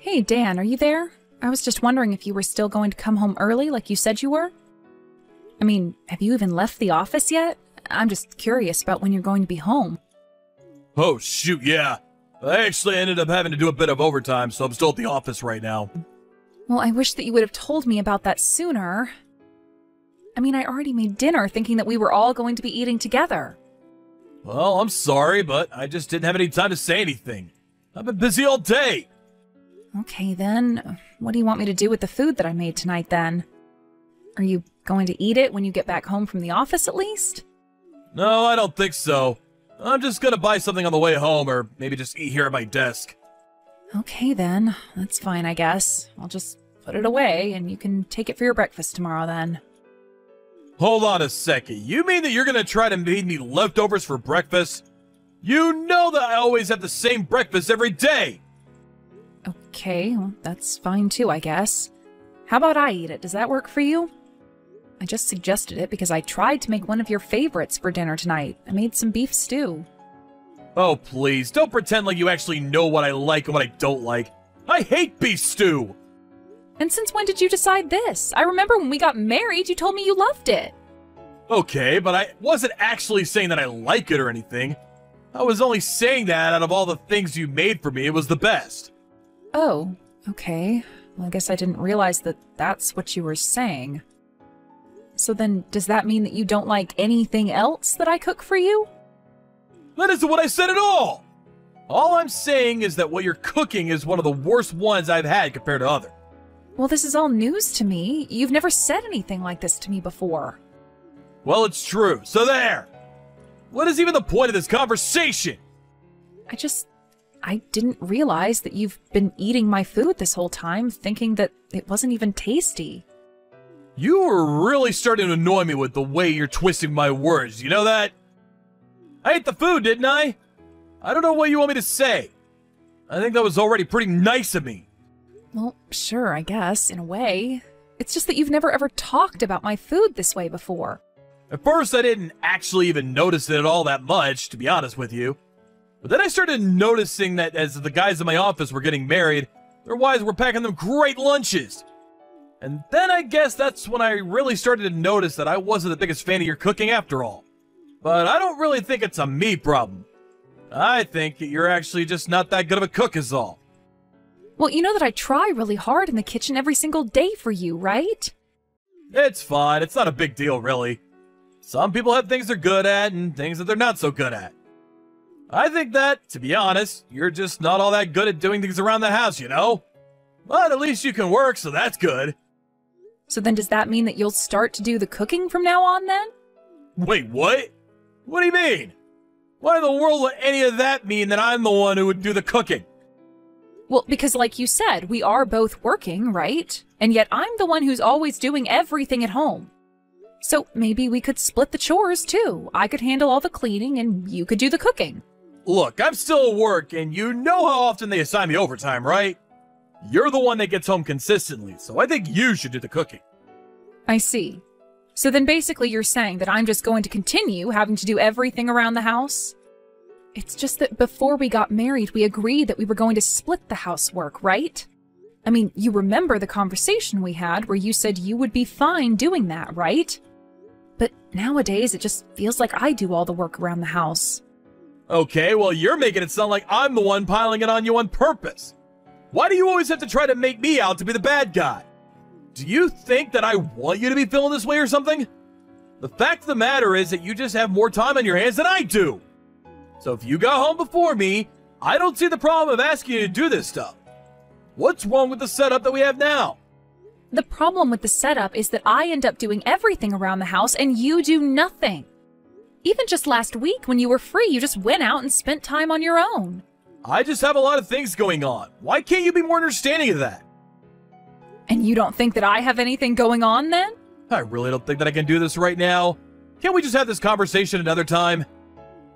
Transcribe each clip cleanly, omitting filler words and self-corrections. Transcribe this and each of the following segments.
Hey, Dan, are you there? I was just wondering if you were still going to come home early like you said you were. I mean, have you even left the office yet? I'm just curious about when you're going to be home. Oh, shoot, yeah. I actually ended up having to do a bit of overtime, so I'm still at the office right now. Well, I wish that you would have told me about that sooner. I mean, I already made dinner thinking that we were all going to be eating together. Well, I'm sorry, but I just didn't have any time to say anything. I've been busy all day. Okay, then. What do you want me to do with the food that I made tonight, then? Are you going to eat it when you get back home from the office, at least? No, I don't think so. I'm just gonna buy something on the way home, or maybe just eat here at my desk. Okay, then. That's fine, I guess. I'll just put it away, and you can take it for your breakfast tomorrow, then. Hold on a second. You mean that you're gonna try to feed me leftovers for breakfast? You know that I always have the same breakfast every day! Okay, well, that's fine too, I guess. How about I eat it? Does that work for you? I just suggested it because I tried to make one of your favorites for dinner tonight. I made some beef stew. Oh, please, don't pretend like you actually know what I like and what I don't like. I hate beef stew! And since when did you decide this? I remember when we got married, you told me you loved it. Okay, but I wasn't actually saying that I like it or anything. I was only saying that out of all the things you made for me, it was the best. Oh, okay. Well, I guess I didn't realize that that's what you were saying. So then, does that mean that you don't like anything else that I cook for you? That isn't what I said at all! All I'm saying is that what you're cooking is one of the worst ones I've had compared to other. Well, this is all news to me. You've never said anything like this to me before. Well, it's true, so there! What is even the point of this conversation? I didn't realize that you've been eating my food this whole time, thinking that it wasn't even tasty. You were really starting to annoy me with the way you're twisting my words, you know that? I ate the food, didn't I? I don't know what you want me to say. I think that was already pretty nice of me. Well, sure, I guess, in a way. It's just that you've never ever talked about my food this way before. At first, I didn't actually even notice it all that much, to be honest with you. But then I started noticing that as the guys in my office were getting married, their wives were packing them great lunches. And then I guess that's when I really started to notice that I wasn't the biggest fan of your cooking after all. But I don't really think it's a me problem. I think you're actually just not that good of a cook is all. Well, you know that I try really hard in the kitchen every single day for you, right? It's fine. It's not a big deal, really. Some people have things they're good at and things that they're not so good at. I think that, to be honest, you're just not all that good at doing things around the house, you know? But at least you can work, so that's good. So then does that mean that you'll start to do the cooking from now on, then? Wait, what? What do you mean? Why in the world would any of that mean that I'm the one who would do the cooking? Well, because like you said, we are both working, right? And yet I'm the one who's always doing everything at home. So maybe we could split the chores, too. I could handle all the cleaning, and you could do the cooking. Look, I'm still at work, and you know how often they assign me overtime, right? You're the one that gets home consistently, so I think you should do the cooking. I see. So then basically you're saying that I'm just going to continue having to do everything around the house? It's just that before we got married, we agreed that we were going to split the housework, right? I mean, you remember the conversation we had where you said you would be fine doing that, right? But nowadays, it just feels like I do all the work around the house. Okay, well, you're making it sound like I'm the one piling it on you on purpose. Why do you always have to try to make me out to be the bad guy? Do you think that I want you to be feeling this way or something? The fact of the matter is that you just have more time on your hands than I do. So if you got home before me, I don't see the problem of asking you to do this stuff. What's wrong with the setup that we have now? The problem with the setup is that I end up doing everything around the house and you do nothing. Even just last week when you were free, you just went out and spent time on your own. I just have a lot of things going on. Why can't you be more understanding of that? And you don't think that I have anything going on then? I really don't think that I can do this right now. Can't we just have this conversation another time?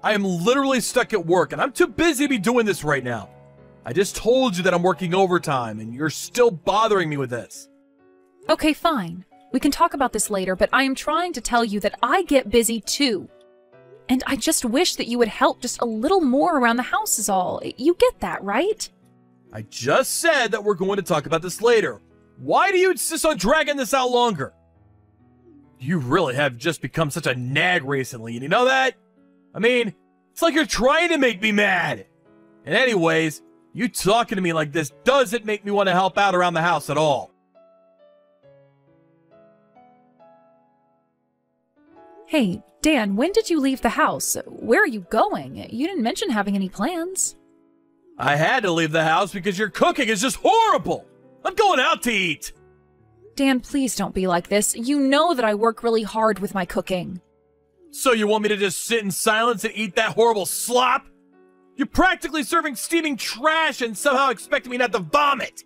I am literally stuck at work and I'm too busy to be doing this right now. I just told you that I'm working overtime and you're still bothering me with this. Okay, fine. We can talk about this later, but I am trying to tell you that I get busy too. And I just wish that you would help just a little more around the house is all. You get that, right? I just said that we're going to talk about this later. Why do you insist on dragging this out longer? You really have just become such a nag recently, and you know that? I mean, it's like you're trying to make me mad. And anyways, you talking to me like this doesn't make me want to help out around the house at all. Hey, Dan, when did you leave the house? Where are you going? You didn't mention having any plans. I had to leave the house because your cooking is just horrible. I'm going out to eat. Dan, please don't be like this. You know that I work really hard with my cooking. So you want me to just sit in silence and eat that horrible slop? You're practically serving steaming trash and somehow expecting me not to vomit.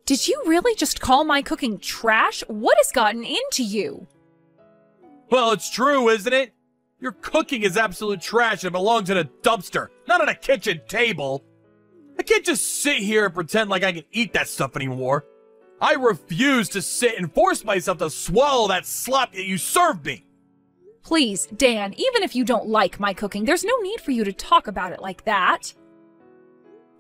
Did you really just call my cooking trash? What has gotten into you? Well, it's true, isn't it? Your cooking is absolute trash and it belongs in a dumpster, not on a kitchen table. I can't just sit here and pretend like I can eat that stuff anymore. I refuse to sit and force myself to swallow that slop that you served me. Please, Dan, even if you don't like my cooking, there's no need for you to talk about it like that.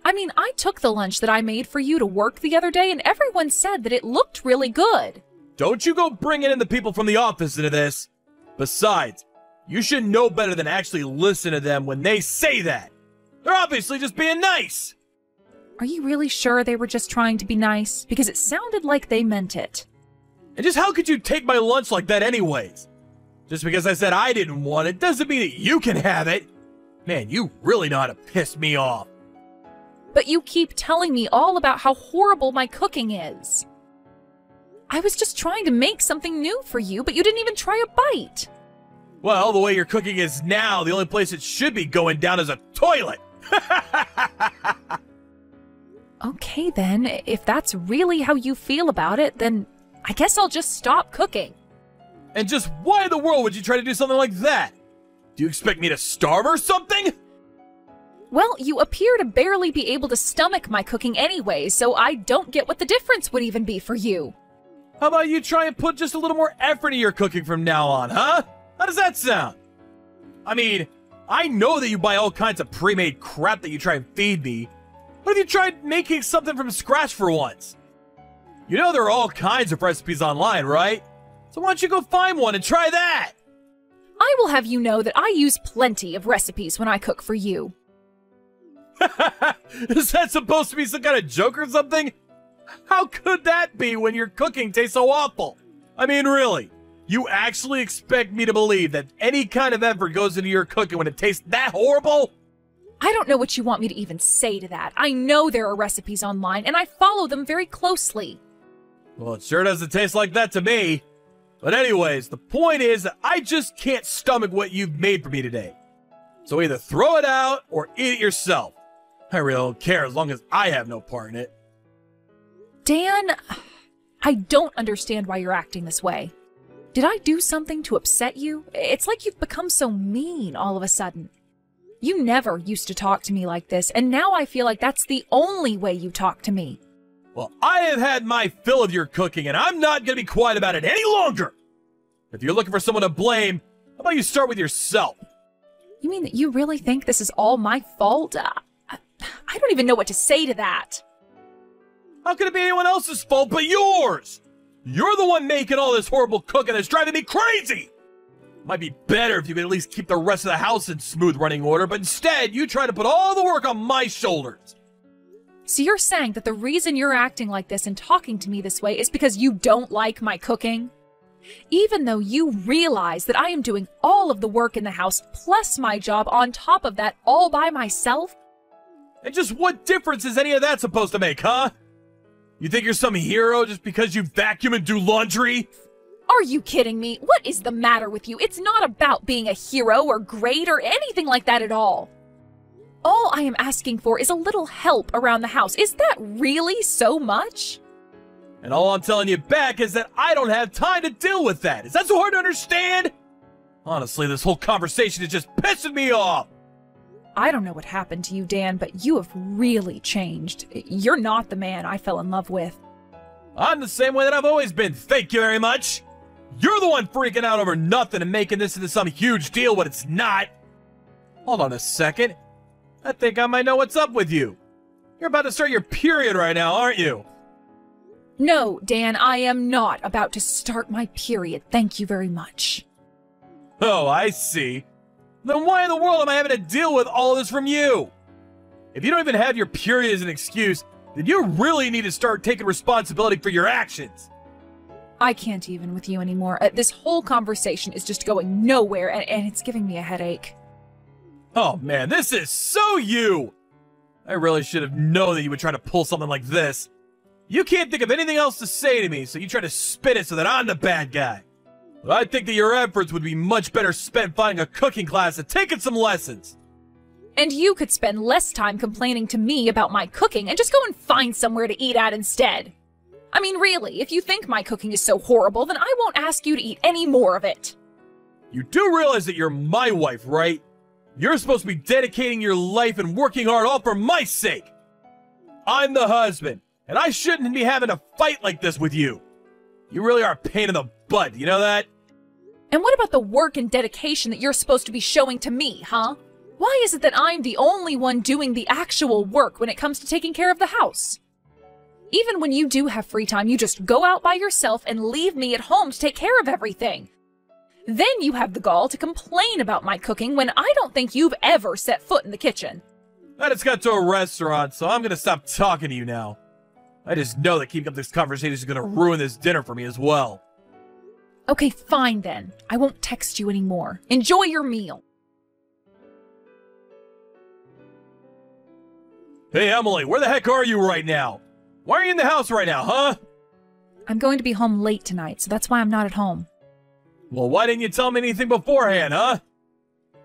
I mean, I took the lunch that I made for you to work the other day and everyone said that it looked really good. Don't you go bringing in the people from the office into this. Besides, you should know better than actually listen to them when they say that. They're obviously just being nice. Are you really sure they were just trying to be nice? Because it sounded like they meant it. And just how could you take my lunch like that anyways? Just because I said I didn't want it doesn't mean that you can have it. Man, you really know how to piss me off. But you keep telling me all about how horrible my cooking is. I was just trying to make something new for you, but you didn't even try a bite. Well, the way your cooking is now, the only place it should be going down is a toilet. Okay then, if that's really how you feel about it, then I guess I'll just stop cooking. And just why in the world would you try to do something like that? Do you expect me to starve or something? Well, you appear to barely be able to stomach my cooking anyway, so I don't get what the difference would even be for you. How about you try and put just a little more effort into your cooking from now on, huh? How does that sound? I mean, I know that you buy all kinds of pre-made crap that you try and feed me. What if you tried making something from scratch for once? You know there are all kinds of recipes online, right? So why don't you go find one and try that? I will have you know that I use plenty of recipes when I cook for you. Is that supposed to be some kind of joke or something? How could that be when your cooking tastes so awful? I mean, really, you actually expect me to believe that any kind of effort goes into your cooking when it tastes that horrible? I don't know what you want me to even say to that. I know there are recipes online, and I follow them very closely. Well, it sure doesn't taste like that to me. But anyways, the point is that I just can't stomach what you've made for me today. So either throw it out or eat it yourself. I really don't care as long as I have no part in it. Dan, I don't understand why you're acting this way. Did I do something to upset you? It's like you've become so mean all of a sudden. You never used to talk to me like this, and now I feel like that's the only way you talk to me. Well, I have had my fill of your cooking, and I'm not going to be quiet about it any longer. If you're looking for someone to blame, how about you start with yourself? You mean that you really think this is all my fault? I don't even know what to say to that. How could it be anyone else's fault but yours? You're the one making all this horrible cooking that's driving me crazy! Might be better if you could at least keep the rest of the house in smooth running order, but instead you try to put all the work on my shoulders. So you're saying that the reason you're acting like this and talking to me this way is because you don't like my cooking? Even though you realize that I am doing all of the work in the house plus my job on top of that all by myself? And just what difference is any of that supposed to make, huh? You think you're some hero just because you vacuum and do laundry? Are you kidding me? What is the matter with you? It's not about being a hero or great or anything like that at all. All I am asking for is a little help around the house. Is that really so much? And all I'm telling you back is that I don't have time to deal with that. Is that so hard to understand? Honestly, this whole conversation is just pissing me off. I don't know what happened to you, Dan, but you have really changed. You're not the man I fell in love with. I'm the same way that I've always been, thank you very much. You're the one freaking out over nothing and making this into some huge deal when it's not. Hold on a second. I think I might know what's up with you. You're about to start your period right now, aren't you? No, Dan, I am not about to start my period. Thank you very much. Oh, I see. Then why in the world am I having to deal with all this from you? If you don't even have your period as an excuse, then you really need to start taking responsibility for your actions. I can't even with you anymore. This whole conversation is just going nowhere, and it's giving me a headache. Oh man, this is so you! I really should have known that you would try to pull something like this. You can't think of anything else to say to me, so you try to spin it so that I'm the bad guy. But I think that your efforts would be much better spent finding a cooking class and taking some lessons. And you could spend less time complaining to me about my cooking and just go and find somewhere to eat at instead. I mean, really, if you think my cooking is so horrible, then I won't ask you to eat any more of it. You do realize that you're my wife, right? You're supposed to be dedicating your life and working hard all for my sake. I'm the husband, and I shouldn't be having a fight like this with you. You really are a pain in the butt, you know that? And what about the work and dedication that you're supposed to be showing to me, huh? Why is it that I'm the only one doing the actual work when it comes to taking care of the house? Even when you do have free time, you just go out by yourself and leave me at home to take care of everything. Then you have the gall to complain about my cooking when I don't think you've ever set foot in the kitchen. I just got to a restaurant, so I'm gonna stop talking to you now. I just know that keeping up this conversation is gonna ruin this dinner for me as well. Okay, fine then. I won't text you anymore. Enjoy your meal. Hey Emily, where the heck are you right now? Why are you in the house right now, huh? I'm going to be home late tonight, so that's why I'm not at home. Well, why didn't you tell me anything beforehand, huh?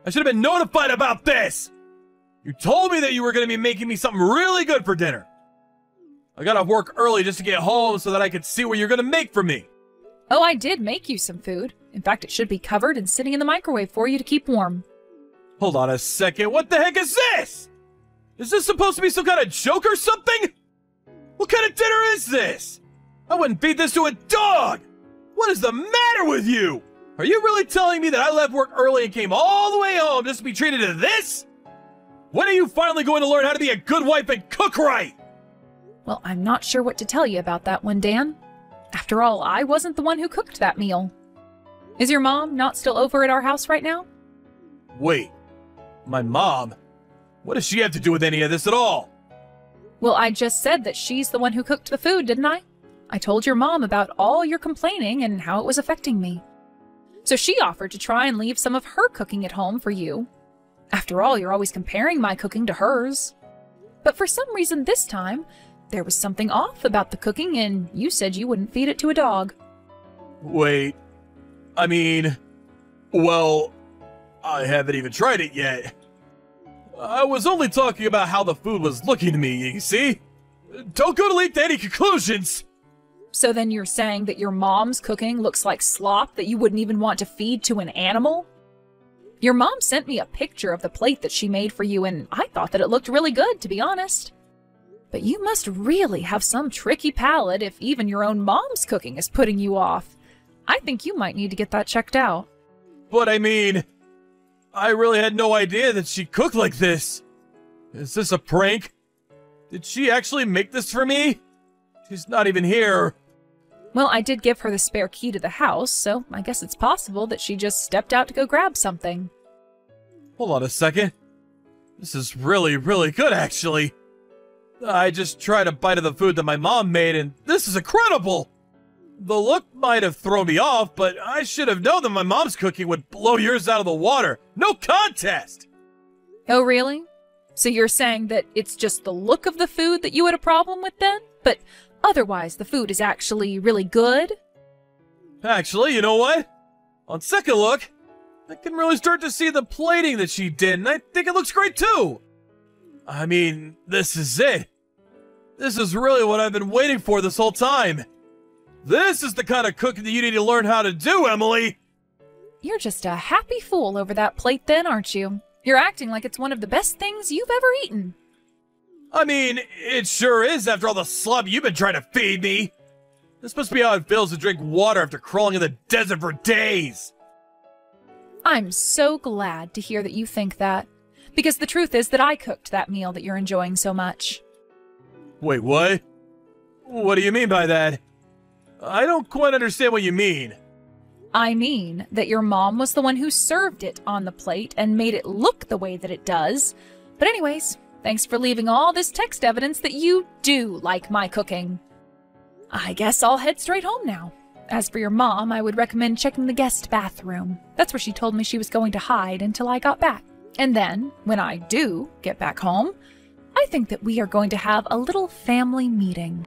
I should have been notified about this! You told me that you were going to be making me something really good for dinner. I got off work early just to get home so that I could see what you're going to make for me. Oh, I did make you some food. In fact, it should be covered and sitting in the microwave for you to keep warm. Hold on a second, what the heck is this? Is this supposed to be some kind of joke or something? What kind of dinner is this? I wouldn't feed this to a dog! What is the matter with you? Are you really telling me that I left work early and came all the way home just to be treated to this? When are you finally going to learn how to be a good wife and cook right? Well, I'm not sure what to tell you about that one, Dan. After all, I wasn't the one who cooked that meal. Is your mom not still over at our house right now? Wait, my mom? What does she have to do with any of this at all? Well, I just said that she's the one who cooked the food, didn't I? I told your mom about all your complaining and how it was affecting me. So she offered to try and leave some of her cooking at home for you. After all, you're always comparing my cooking to hers. But for some reason this time, there was something off about the cooking and you said you wouldn't feed it to a dog. Wait, I mean, well, I haven't even tried it yet. I was only talking about how the food was looking to me, you see? Don't go to leap to any conclusions! So then you're saying that your mom's cooking looks like slop that you wouldn't even want to feed to an animal? Your mom sent me a picture of the plate that she made for you, and I thought that it looked really good, to be honest. But you must really have some tricky palate if even your own mom's cooking is putting you off. I think you might need to get that checked out. But I mean, I really had no idea that she cooked like this. Is this a prank? Did she actually make this for me? She's not even here. Well, I did give her the spare key to the house, so I guess it's possible that she just stepped out to go grab something. Hold on a second. This is really, really good, actually. I just tried a bite of the food that my mom made, and this is incredible! The look might have thrown me off, but I should have known that my mom's cooking would blow yours out of the water. No contest! Oh, really? So you're saying that it's just the look of the food that you had a problem with then? But otherwise, the food is actually really good? Actually, you know what? On second look, I can really start to see the plating that she did, and I think it looks great too. I mean, this is it. This is really what I've been waiting for this whole time. This is the kind of cooking that you need to learn how to do, Emily! You're just a happy fool over that plate then, aren't you? You're acting like it's one of the best things you've ever eaten. I mean, it sure is after all the slop you've been trying to feed me. This must be how it feels to drink water after crawling in the desert for days. I'm so glad to hear that you think that. Because the truth is that I cooked that meal that you're enjoying so much. Wait, what? What do you mean by that? I don't quite understand what you mean. I mean that your mom was the one who served it on the plate and made it look the way that it does. But anyways, thanks for leaving all this text evidence that you do like my cooking. I guess I'll head straight home now. As for your mom, I would recommend checking the guest bathroom. That's where she told me she was going to hide until I got back. And then, when I do get back home, I think that we are going to have a little family meeting.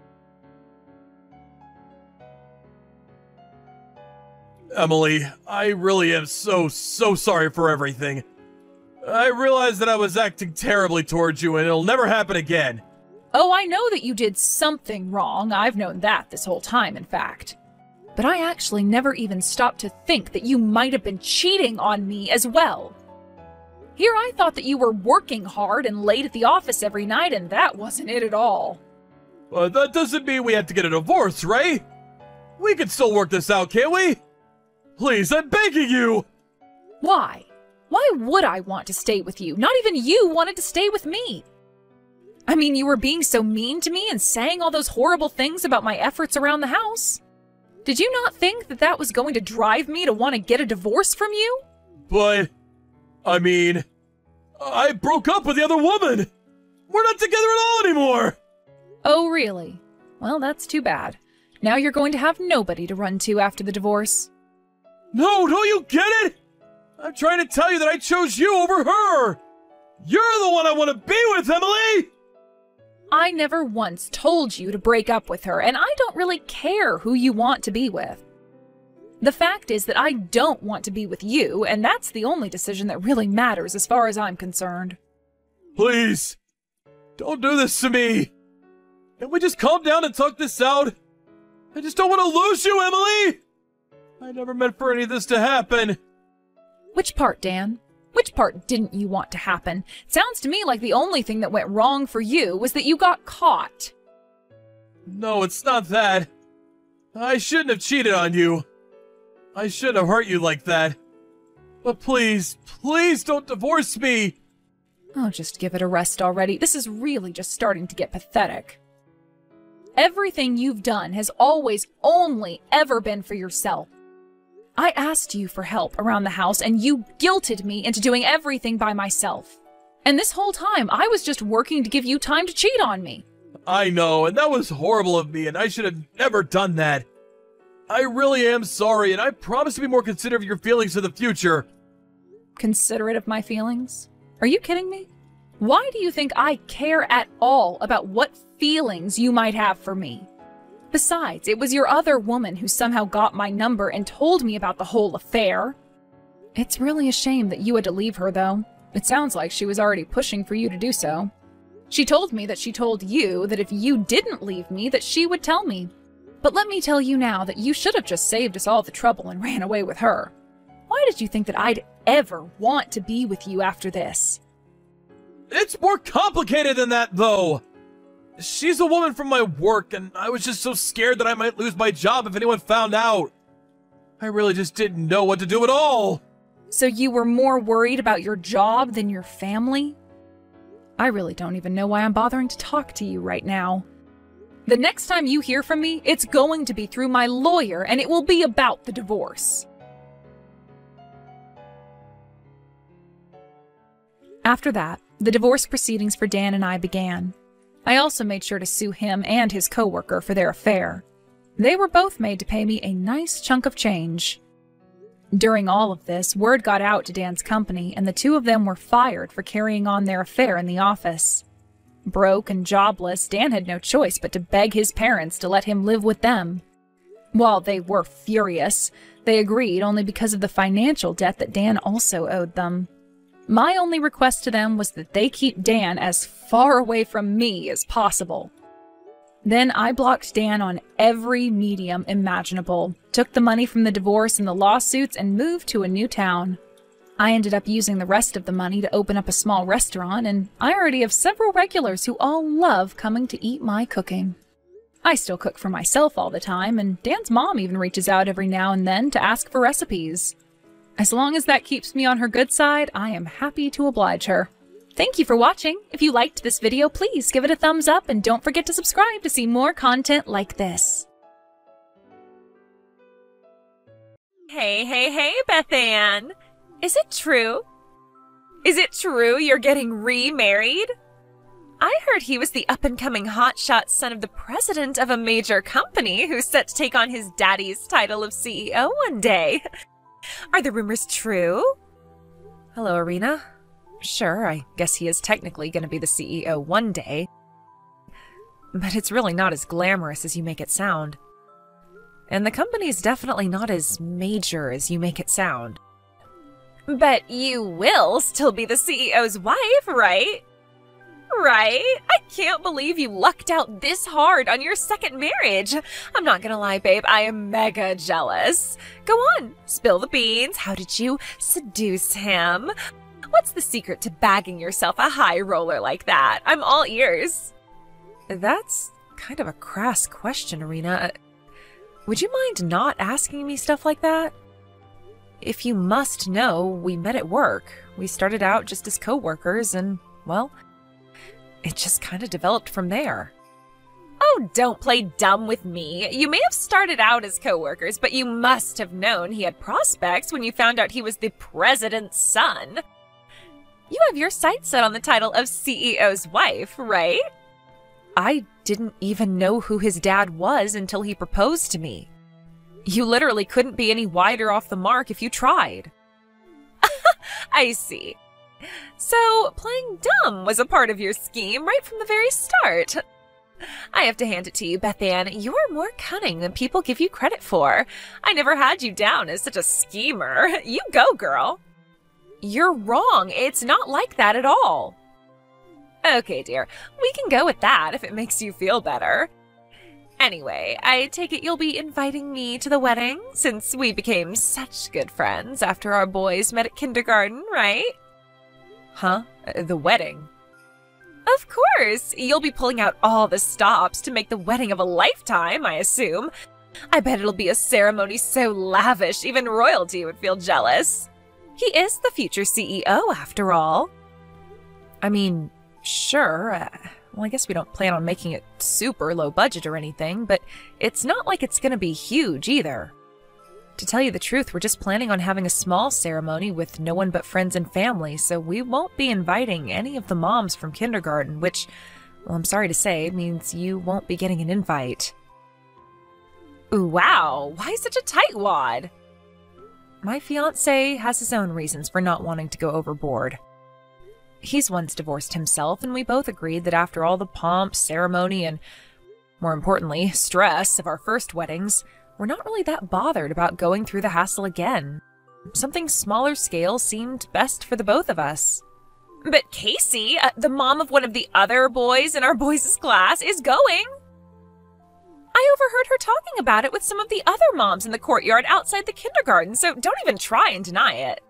Emily, I really am so sorry for everything. I realize that I was acting terribly towards you and it'll never happen again. Oh, I know that you did something wrong. I've known that this whole time, in fact. But I actually never even stopped to think that you might have been cheating on me as well. Here I thought that you were working hard and late at the office every night, and that wasn't it at all. That doesn't mean we have to get a divorce, right? We can still work this out, can't we? Please, I'm begging you! Why? Why would I want to stay with you? Not even you wanted to stay with me. I mean, you were being so mean to me and saying all those horrible things about my efforts around the house. Did you not think that that was going to drive me to want to get a divorce from you? But, I mean, I broke up with the other woman. We're not together at all anymore. Oh, really? Well, that's too bad. Now you're going to have nobody to run to after the divorce. No, don't you get it? I'm trying to tell you that I chose you over her. You're the one I want to be with, Emily. I never once told you to break up with her, and I don't really care who you want to be with. The fact is that I don't want to be with you, and that's the only decision that really matters as far as I'm concerned. Please, don't do this to me. Can we just calm down and talk this out? I just don't want to lose you, Emily. I never meant for any of this to happen. Which part, Dan? Which part didn't you want to happen? It sounds to me like the only thing that went wrong for you was that you got caught. No, it's not that. I shouldn't have cheated on you. I shouldn't have hurt you like that. But please, please don't divorce me. Oh, just give it a rest already. This is really just starting to get pathetic. Everything you've done has always only ever been for yourself. I asked you for help around the house and you guilted me into doing everything by myself. And this whole time, I was just working to give you time to cheat on me. I know, and that was horrible of me, and I should have never done that. I really am sorry, and I promise to be more considerate of your feelings in the future. Considerate of my feelings? Are you kidding me? Why do you think I care at all about what feelings you might have for me? Besides, it was your other woman who somehow got my number and told me about the whole affair. It's really a shame that you had to leave her, though. It sounds like she was already pushing for you to do so. She told me that she told you that if you didn't leave me, that she would tell me. But let me tell you now that you should have just saved us all the trouble and ran away with her. Why did you think that I'd ever want to be with you after this? It's more complicated than that, though. She's a woman from my work, and I was just so scared that I might lose my job if anyone found out. I really just didn't know what to do at all. So you were more worried about your job than your family? I really don't even know why I'm bothering to talk to you right now. The next time you hear from me, it's going to be through my lawyer, and it will be about the divorce. After that, the divorce proceedings for Dan and I began. I also made sure to sue him and his coworker for their affair. They were both made to pay me a nice chunk of change. During all of this, word got out to Dan's company, and the two of them were fired for carrying on their affair in the office. Broke and jobless, Dan had no choice but to beg his parents to let him live with them. While they were furious, they agreed only because of the financial debt that Dan also owed them. My only request to them was that they keep Dan as far away from me as possible. Then I blocked Dan on every medium imaginable, took the money from the divorce and the lawsuits, and moved to a new town. I ended up using the rest of the money to open up a small restaurant, and I already have several regulars who all love coming to eat my cooking. I still cook for myself all the time, and Dan's mom even reaches out every now and then to ask for recipes. As long as that keeps me on her good side, I am happy to oblige her. Thank you for watching. If you liked this video, please give it a thumbs up and don't forget to subscribe to see more content like this. Hey, Beth Ann. Is it true? Is it true you're getting remarried? I heard he was the up-and-coming hotshot son of the president of a major company who's set to take on his daddy's title of CEO one day. Are the rumors true? Hello, Irina. Sure, I guess he is technically going to be the CEO one day. But it's really not as glamorous as you make it sound. And the company's definitely not as major as you make it sound. But you will still be the CEO's wife, right? Right? I can't believe you lucked out this hard on your second marriage. I'm not gonna lie, babe, I am mega jealous. Go on, spill the beans. How did you seduce him? What's the secret to bagging yourself a high roller like that? I'm all ears. That's kind of a crass question, Irina. Would you mind not asking me stuff like that? If you must know, we met at work. We started out just as co-workers and, well, it just kind of developed from there. Oh, don't play dumb with me. You may have started out as co-workers, but you must have known he had prospects when you found out he was the president's son. You have your sights set on the title of CEO's wife, right? I didn't even know who his dad was until he proposed to me. You literally couldn't be any wider off the mark if you tried. I see. So, playing dumb was a part of your scheme right from the very start. I have to hand it to you, Beth Ann. You're more cunning than people give you credit for. I never had you down as such a schemer. You go, girl. You're wrong. It's not like that at all. Okay, dear. We can go with that if it makes you feel better. Anyway, I take it you'll be inviting me to the wedding, since we became such good friends after our boys met at kindergarten, right? Huh? The wedding? Of course! You'll be pulling out all the stops to make the wedding of a lifetime, I assume. I bet it'll be a ceremony so lavish even royalty would feel jealous. He is the future CEO, after all. I mean, sure. Well, I guess we don't plan on making it super low budget or anything, but it's not like it's gonna be huge either. To tell you the truth, we're just planning on having a small ceremony with no one but friends and family, so we won't be inviting any of the moms from kindergarten, which, well, I'm sorry to say, means you won't be getting an invite. Ooh, wow, why such a tightwad? My fiancé has his own reasons for not wanting to go overboard. He's once divorced himself, and we both agreed that after all the pomp, ceremony, and, more importantly, stress of our first weddings, we're not really that bothered about going through the hassle again. Something smaller scale seemed best for the both of us. But Casey, the mom of one of the other boys in our boys' class, is going. I overheard her talking about it with some of the other moms in the courtyard outside the kindergarten, so don't even try and deny it.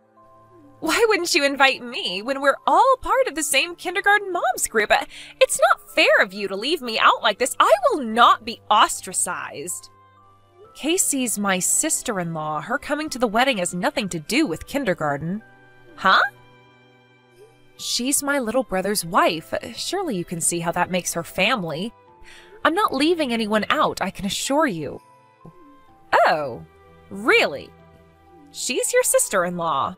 Why wouldn't you invite me when we're all part of the same kindergarten moms group? It's not fair of you to leave me out like this. I will not be ostracized. Casey's my sister-in-law. Her coming to the wedding has nothing to do with kindergarten. Huh? She's my little brother's wife. Surely you can see how that makes her family. I'm not leaving anyone out, I can assure you. Oh, really? She's your sister-in-law.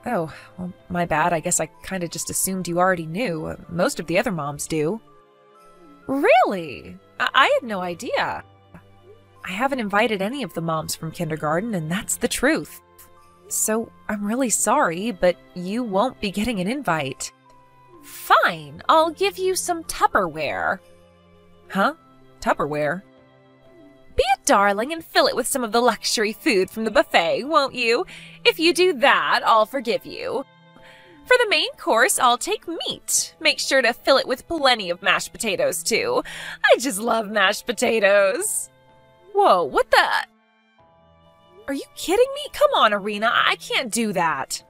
Oh, well, my bad. I guess I kind of just assumed you already knew. Most of the other moms do. Really? I had no idea. I haven't invited any of the moms from kindergarten, and that's the truth. So, I'm really sorry, but you won't be getting an invite. Fine, I'll give you some Tupperware. Huh? Tupperware? Be a darling and fill it with some of the luxury food from the buffet, won't you? If you do that, I'll forgive you. For the main course, I'll take meat. Make sure to fill it with plenty of mashed potatoes, too. I just love mashed potatoes. Whoa, what the? Are you kidding me? Come on, Irina, I can't do that.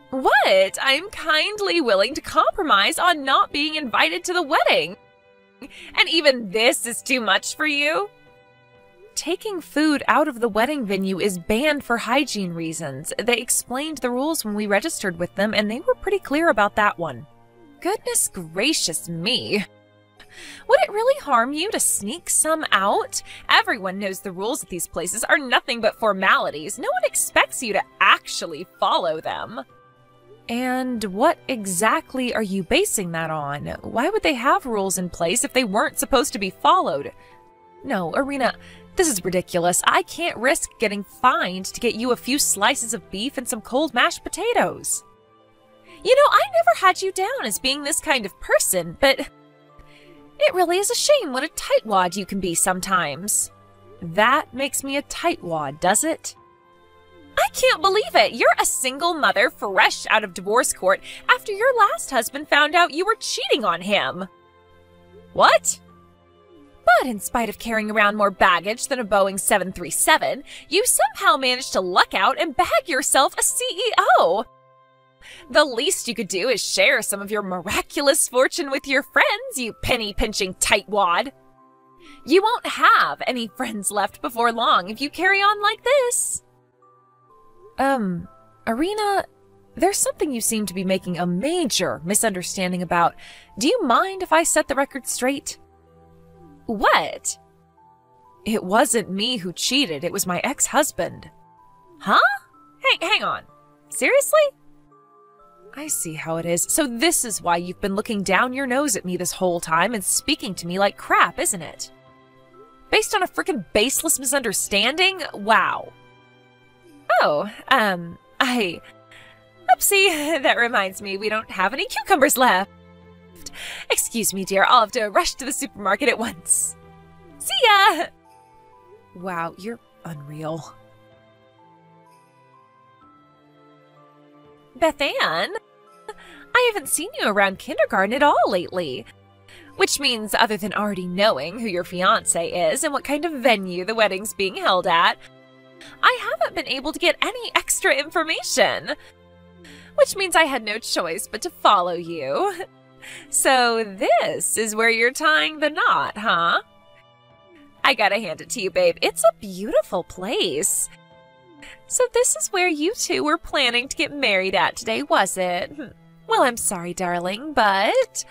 What? I'm kindly willing to compromise on not being invited to the wedding. And even this is too much for you? Taking food out of the wedding venue is banned for hygiene reasons. They explained the rules when we registered with them, and they were pretty clear about that one. Goodness gracious me. Would it really harm you to sneak some out? Everyone knows the rules at these places are nothing but formalities. No one expects you to actually follow them. And what exactly are you basing that on? Why would they have rules in place if they weren't supposed to be followed? No, Irina, this is ridiculous. I can't risk getting fined to get you a few slices of beef and some cold mashed potatoes. You know, I never had you down as being this kind of person, but it really is a shame what a tightwad you can be sometimes. That makes me a tightwad, does it? I can't believe it! You're a single mother fresh out of divorce court after your last husband found out you were cheating on him. What? But in spite of carrying around more baggage than a Boeing 737, you somehow managed to luck out and bag yourself a CEO. The least you could do is share some of your miraculous fortune with your friends, you penny-pinching tightwad. You won't have any friends left before long if you carry on like this. Irina, there's something you seem to be making a major misunderstanding about. Do you mind if I set the record straight? What? It wasn't me who cheated, it was my ex-husband. Huh? Hang on. Seriously? I see how it is. So this is why you've been looking down your nose at me this whole time and speaking to me like crap, isn't it? Based on a freaking baseless misunderstanding? Wow. Oh, Oopsie, that reminds me we don't have any cucumbers left. Excuse me, dear, I'll have to rush to the supermarket at once. See ya! Wow, you're unreal. Beth-Ann, I haven't seen you around kindergarten at all lately. Which means, other than already knowing who your fiancé is and what kind of venue the wedding's being held at, I haven't been able to get any extra information. Which means I had no choice but to follow you. So this is where you're tying the knot, huh? I gotta hand it to you, babe. It's a beautiful place. So this is where you two were planning to get married at today, was it? Well, I'm sorry, darling, but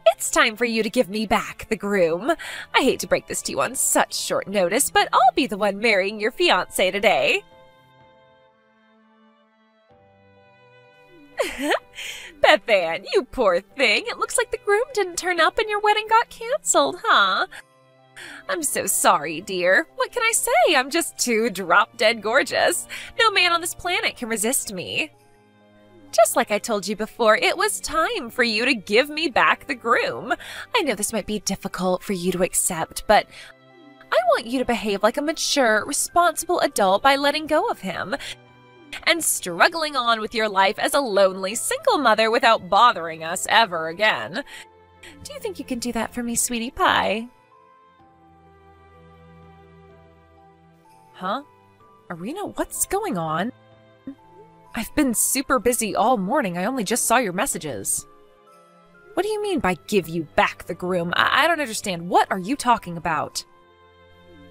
it's time for you to give me back the groom. I hate to break this to you on such short notice, but I'll be the one marrying your fiancé today. Beth-Ann, you poor thing. It looks like the groom didn't turn up and your wedding got canceled, huh? I'm so sorry, dear. What can I say? I'm just too drop-dead gorgeous. No man on this planet can resist me. Just like I told you before, it was time for you to give me back the groom. I know this might be difficult for you to accept, but I want you to behave like a mature, responsible adult by letting go of him and struggling on with your life as a lonely single mother without bothering us ever again. Do you think you can do that for me, sweetie pie? Huh? Irina, what's going on? I've been super busy all morning. I only just saw your messages. What do you mean by give you back the groom? I don't understand. What are you talking about?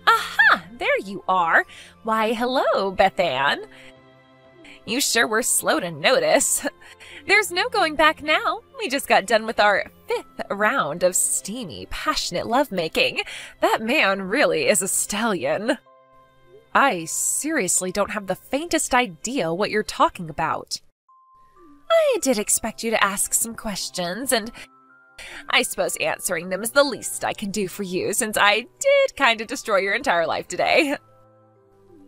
Aha! There you are. Why, hello, Beth-Ann. You sure were slow to notice. There's no going back now. We just got done with our 5th round of steamy, passionate lovemaking. That man really is a stallion. I seriously don't have the faintest idea what you're talking about. I did expect you to ask some questions, and I suppose answering them is the least I can do for you, since I did kind of destroy your entire life today.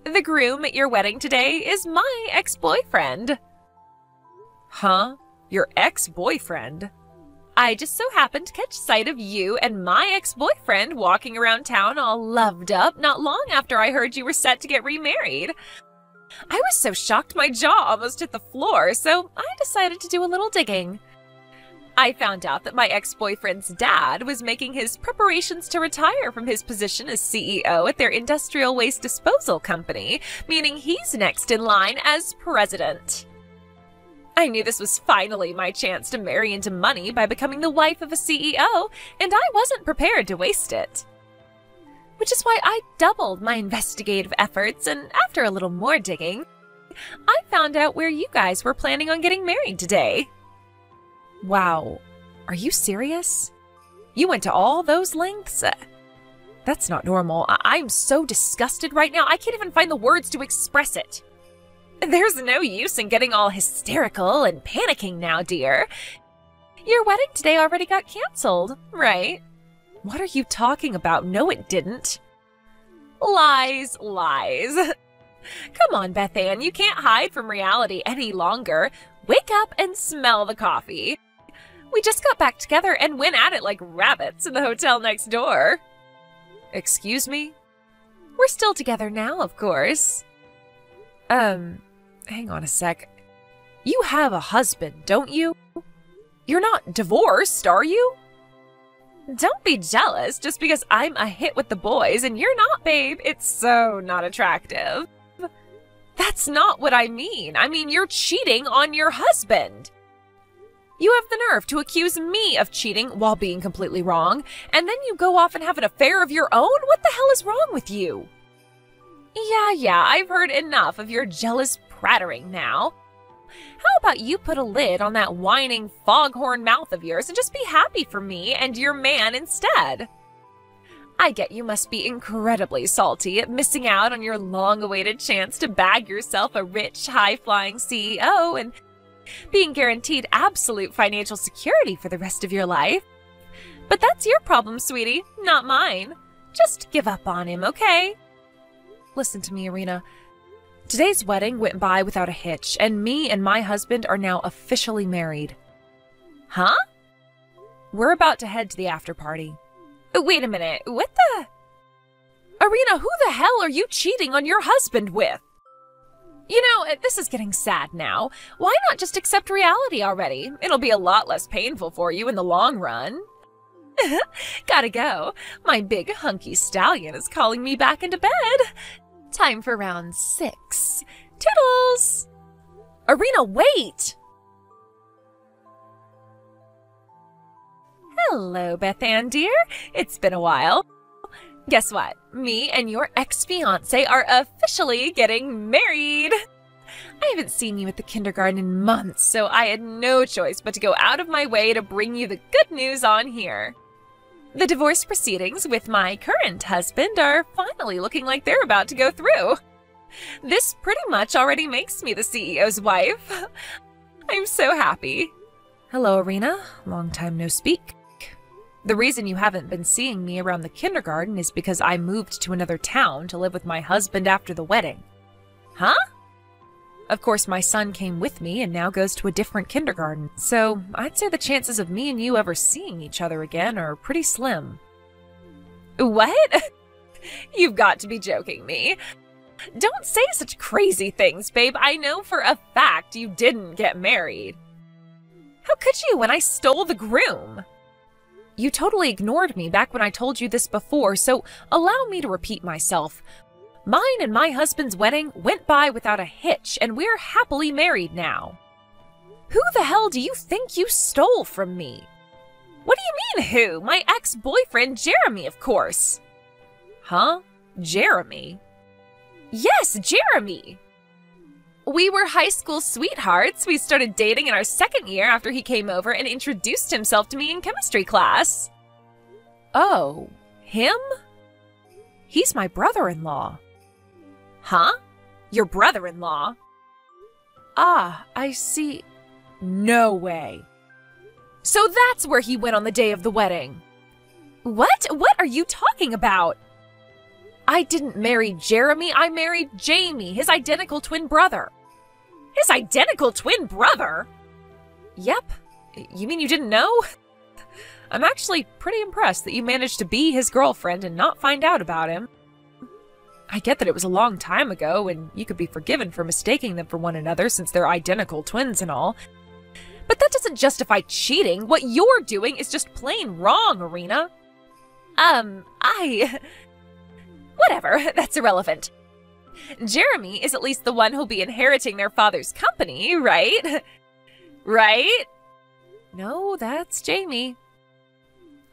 The groom at your wedding today is my ex-boyfriend. Huh? Your ex-boyfriend? I just so happened to catch sight of you and my ex-boyfriend walking around town all loved up not long after I heard you were set to get remarried. I was so shocked my jaw almost hit the floor, so I decided to do a little digging. I found out that my ex-boyfriend's dad was making his preparations to retire from his position as CEO at their industrial waste disposal company, meaning he's next in line as president. I knew this was finally my chance to marry into money by becoming the wife of a CEO, and I wasn't prepared to waste it. Which is why I doubled my investigative efforts, and after a little more digging, I found out where you guys were planning on getting married today. Wow. Are you serious? You went to all those lengths? That's not normal. I'm so disgusted right now, I can't even find the words to express it. There's no use in getting all hysterical and panicking now, dear. Your wedding today already got canceled, right? What are you talking about? No, it didn't. Lies, lies. Come on, Beth Ann, you can't hide from reality any longer. Wake up and smell the coffee. We just got back together and went at it like rabbits in the hotel next door. Excuse me? We're still together now, of course. Hang on a sec. You have a husband, don't you? You're not divorced, are you? Don't be jealous just because I'm a hit with the boys and you're not, babe. It's so not attractive. That's not what I mean. I mean, you're cheating on your husband. You have the nerve to accuse me of cheating while being completely wrong, and then you go off and have an affair of your own? What the hell is wrong with you? Yeah, I've heard enough of your jealous prattering now. How about you put a lid on that whining foghorn mouth of yours and just be happy for me and your man instead? I get you must be incredibly salty at missing out on your long-awaited chance to bag yourself a rich, high-flying CEO and being guaranteed absolute financial security for the rest of your life. But that's your problem, sweetie, not mine. Just give up on him, okay? Listen to me, Irina. Today's wedding went by without a hitch, and me and my husband are now officially married. Huh? We're about to head to the after party. Wait a minute, what the? Irina, who the hell are you cheating on your husband with? You know, this is getting sad now. Why not just accept reality already? It'll be a lot less painful for you in the long run. Gotta go. My big hunky stallion is calling me back into bed. Time for round 6. Toodles! Irina, wait! Hello, Beth Ann, dear. It's been a while. Guess what? Me and your ex-fiancé are officially getting married. I haven't seen you at the kindergarten in months, so I had no choice but to go out of my way to bring you the good news on here. The divorce proceedings with my current husband are finally looking like they're about to go through. This pretty much already makes me the CEO's wife. I'm so happy. Hello, Irina. Long time no speak. The reason you haven't been seeing me around the kindergarten is because I moved to another town to live with my husband after the wedding. Huh? Of course, my son came with me and now goes to a different kindergarten, so I'd say the chances of me and you ever seeing each other again are pretty slim. What? You've got to be joking me. Don't say such crazy things, babe. I know for a fact you didn't get married. How could you when I stole the groom? You totally ignored me back when I told you this before, so allow me to repeat myself. Mine and my husband's wedding went by without a hitch, and we're happily married now. Who the hell do you think you stole from me? What do you mean, who? My ex-boyfriend, Jeremy, of course. Huh? Jeremy? Yes, Jeremy! We were high school sweethearts. We started dating in our second year after he came over and introduced himself to me in chemistry class. Oh, him? He's my brother-in-law. Huh? Your brother-in-law? Ah, I see. No way. So that's where he went on the day of the wedding. What? What are you talking about? I didn't marry Jeremy, I married Jamie, his identical twin brother. His identical twin brother? Yep. You mean you didn't know? I'm actually pretty impressed that you managed to be his girlfriend and not find out about him. I get that it was a long time ago, and you could be forgiven for mistaking them for one another since they're identical twins and all. But that doesn't justify cheating. What you're doing is just plain wrong, Irina. Whatever, that's irrelevant. Jeremy is at least the one who'll be inheriting their father's company, right? Right? No, that's Jamie.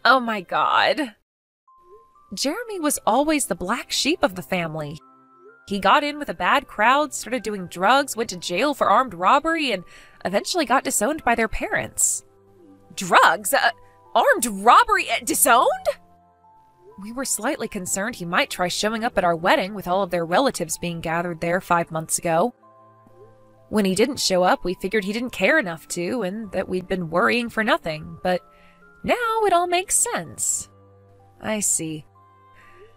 Oh my god. Jeremy was always the black sheep of the family. He got in with a bad crowd, started doing drugs, went to jail for armed robbery, and eventually got disowned by their parents. Drugs? Armed robbery disowned? We were slightly concerned he might try showing up at our wedding with all of their relatives being gathered there 5 months ago. When he didn't show up, we figured he didn't care enough to, and that we'd been worrying for nothing, but now it all makes sense. I see.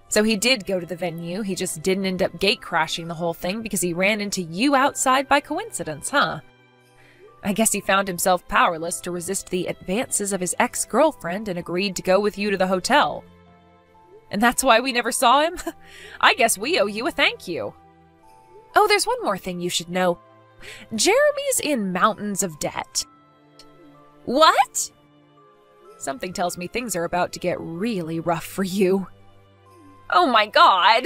So he did go to the venue, he just didn't end up gate crashing the whole thing because he ran into you outside by coincidence, huh? I guess he found himself powerless to resist the advances of his ex-girlfriend and agreed to go with you to the hotel. And that's why we never saw him? I guess we owe you a thank you. Oh, there's one more thing you should know. Jeremy's in mountains of debt. What? Something tells me things are about to get really rough for you. Oh my god!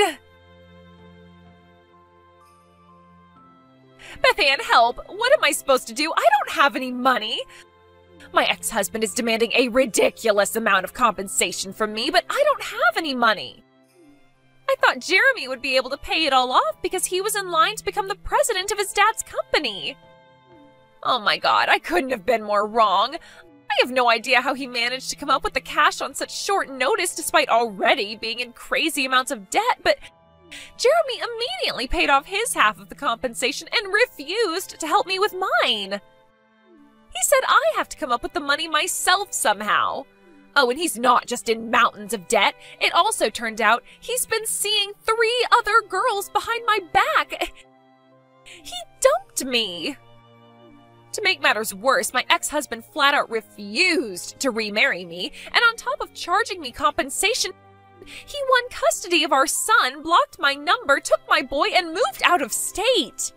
Bethann, help! What am I supposed to do? I don't have any money! My ex-husband is demanding a ridiculous amount of compensation from me, but I don't have any money. I thought Jeremy would be able to pay it all off because he was in line to become the president of his dad's company. Oh my god, I couldn't have been more wrong. I have no idea how he managed to come up with the cash on such short notice despite already being in crazy amounts of debt, but Jeremy immediately paid off his half of the compensation and refused to help me with mine. He said I have to come up with the money myself somehow. Oh, and he's not just in mountains of debt. It also turned out he's been seeing 3 other girls behind my back. He dumped me. To make matters worse, my ex-husband flat out refused to remarry me, and on top of charging me compensation, he won custody of our son, blocked my number, took my boy, and moved out of state.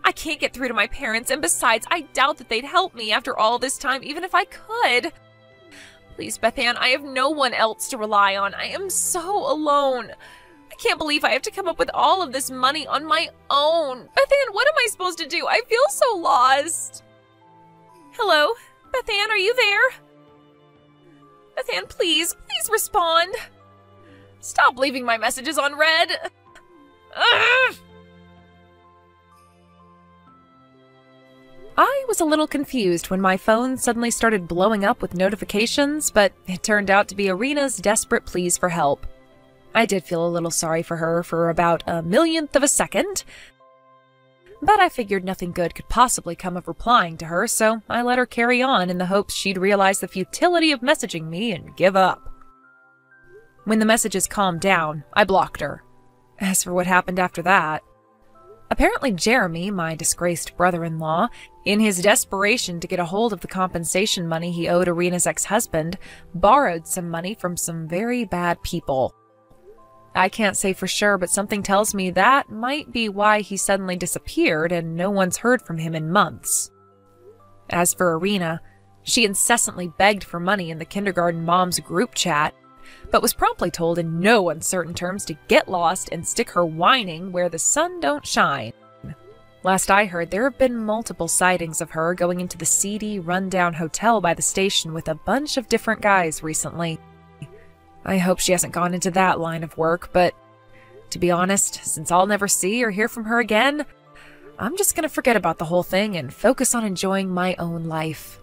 I can't get through to my parents, and besides, I doubt that they'd help me after all this time, even if I could. Please, Bethann, I have no one else to rely on. I am so alone. I can't believe I have to come up with all of this money on my own. Bethann, what am I supposed to do? I feel so lost. Hello? Bethann, are you there? Bethann, please respond. Stop leaving my messages on read. Ugh! I was a little confused when my phone suddenly started blowing up with notifications, but it turned out to be Irina's desperate pleas for help. I did feel a little sorry for her for about a millionth of a second, but I figured nothing good could possibly come of replying to her, so I let her carry on in the hopes she'd realize the futility of messaging me and give up. When the messages calmed down, I blocked her. As for what happened after that, apparently Jeremy, my disgraced brother-in-law, in his desperation to get a hold of the compensation money he owed Irina's ex-husband, borrowed some money from some very bad people. I can't say for sure, but something tells me that might be why he suddenly disappeared and no one's heard from him in months. As for Irina, she incessantly begged for money in the kindergarten moms group chat, but was promptly told in no uncertain terms to get lost and stick her whining where the sun don't shine. Last I heard, there have been multiple sightings of her going into the seedy, run-down hotel by the station with a bunch of different guys recently. I hope she hasn't gone into that line of work, but to be honest, since I'll never see or hear from her again, I'm just gonna forget about the whole thing and focus on enjoying my own life.